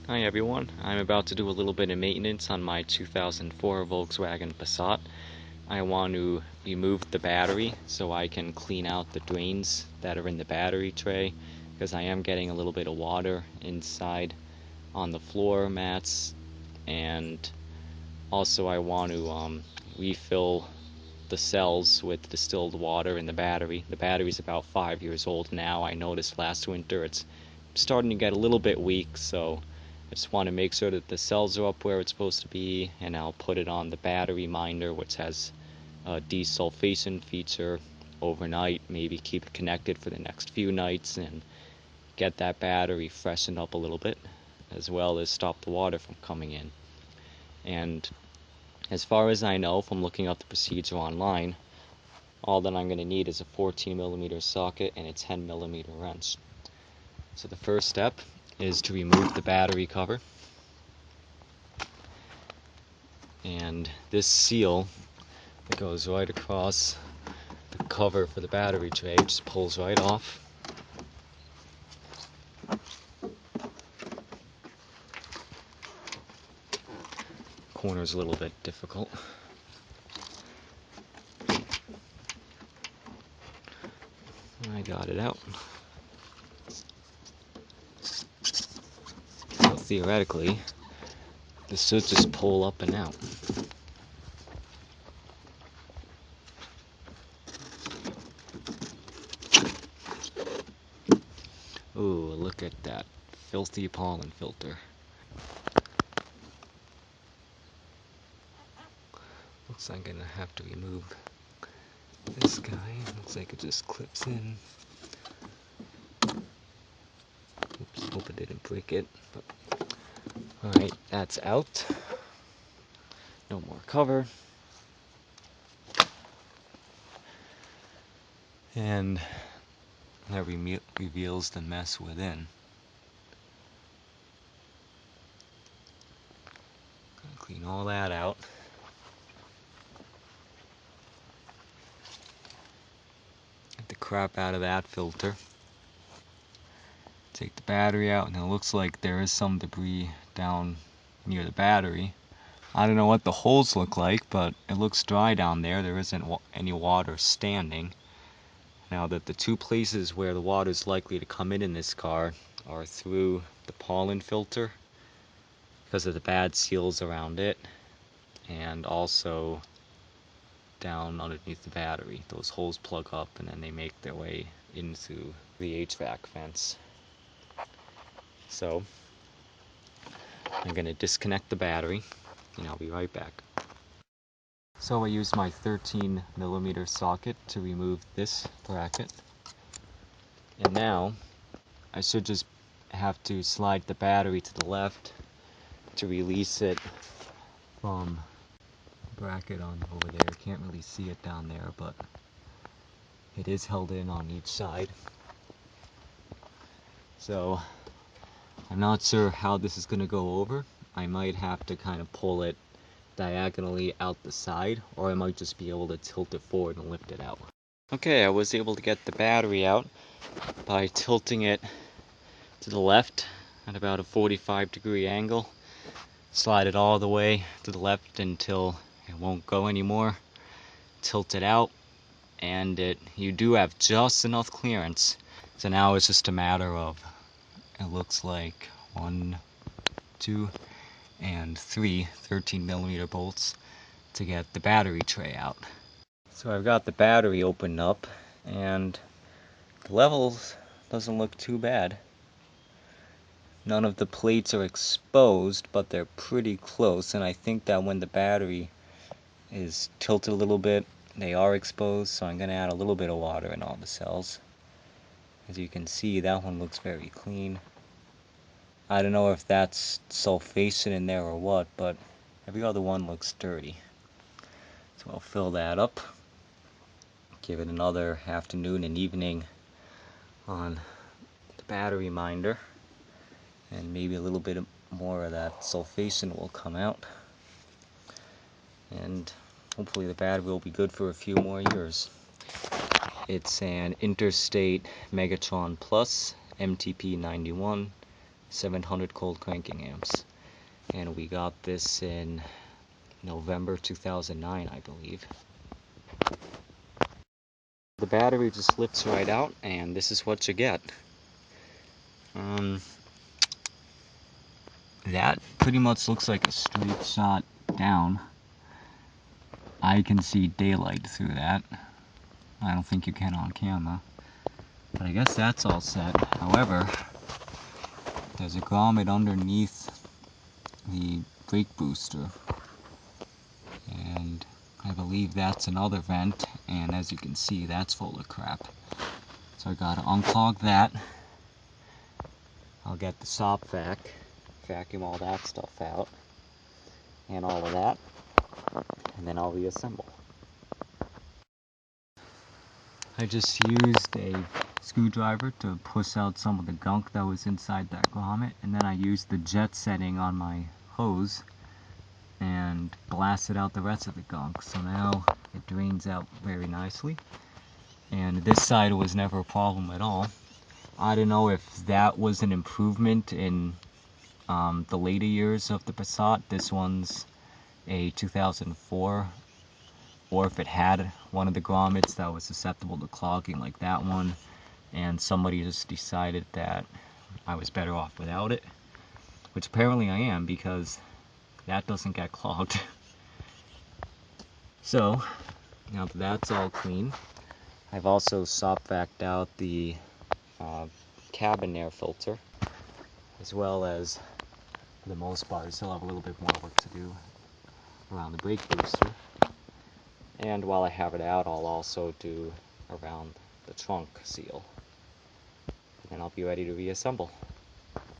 Hi everyone, I'm about to do a little bit of maintenance on my 2004 Volkswagen Passat. I want to remove the battery so I can clean out the drains that are in the battery tray, because I am getting a little bit of water inside on the floor mats, and also I want to refill the cells with distilled water in the battery. The battery's about 5 years old now. I noticed last winter it's starting to get a little bit weak, so I just want to make sure that the cells are up where it's supposed to be, and I'll put it on the battery minder, which has a desulfation feature overnight, maybe keep it connected for the next few nights and get that battery freshened up a little bit, as well as stop the water from coming in. And as far as I know from looking up the procedure online, all that I'm going to need is a 14mm socket and a 10mm wrench. So the first step is to remove the battery cover, and this seal that goes right across the cover for the battery tray just pulls right off. Corner's a little bit difficult. I got it out. So theoretically, this should just pull up and out. Ooh, look at that filthy pollen filter. Looks like I'm gonna have to remove this guy. Looks like it just clips in. Oops, hope it didn't break it. But alright, that's out. No more cover. And that reveals the mess within. Gonna clean all that out. Get the crap out of that filter. Take the battery out, and it looks like there is some debris down near the battery. I don't know what the holes look like, but it looks dry down there. There isn't any water standing. Now that the two places where the water is likely to come in this car are through the pollen filter because of the bad seals around it, and also down underneath the battery. Those holes plug up and then they make their way into the HVAC vents. So I'm going to disconnect the battery and I'll be right back. So I used my 13mm socket to remove this bracket, and now I should just have to slide the battery to the left to release it from the bracket on over there. Can't really see it down there, but it is held in on each side. So I'm not sure how this is going to go over. I might have to kind of pull it diagonally out the side, or I might just be able to tilt it forward and lift it out. Okay, I was able to get the battery out by tilting it to the left at about a 45-degree angle. Slide it all the way to the left until it won't go anymore. Tilt it out, and you do have just enough clearance. So now it's just a matter of, it looks like 1, 2, and 3 13mm bolts to get the battery tray out. So I've got the battery opened up, and the levels doesn't look too bad. None of the plates are exposed, but they're pretty close, and I think that when the battery is tilted a little bit, they are exposed, so I'm going to add a little bit of water in all the cells. As you can see, that one looks very clean. I don't know if that's sulfation in there or what, but every other one looks dirty. So I'll fill that up, give it another afternoon and evening on the battery minder, and maybe a little bit more of that sulfation will come out, and hopefully the battery will be good for a few more years. It's an Interstate Megatron Plus MTP 91 700 cold cranking amps. And we got this in November 2009, I believe. The battery just lifts right out, and this is what you get. That pretty much looks like a straight shot down. I can see daylight through that. I don't think you can on camera. But I guess that's all set. However, there's a grommet underneath the brake booster. And I believe that's another vent, and as you can see, that's full of crap. So I gotta unclog that. I'll get the sop vac, vacuum all that stuff out, and all of that, and then I'll reassemble. I just used a screwdriver to push out some of the gunk that was inside that grommet, and then I used the jet setting on my hose and blasted out the rest of the gunk. So now it drains out very nicely, and this side was never a problem at all. I don't know if that was an improvement in the later years of the Passat. This one's a 2004, or if it had one of the grommets that was susceptible to clogging like that one, and somebody just decided that I was better off without it, which apparently I am, because that doesn't get clogged. So now that that's all clean, I've also sop vac'd out the cabin air filter, as well as, for the most part, I still have a little bit more work to do around the brake booster. And while I have it out, I'll also do around the trunk seal. And then I'll be ready to reassemble.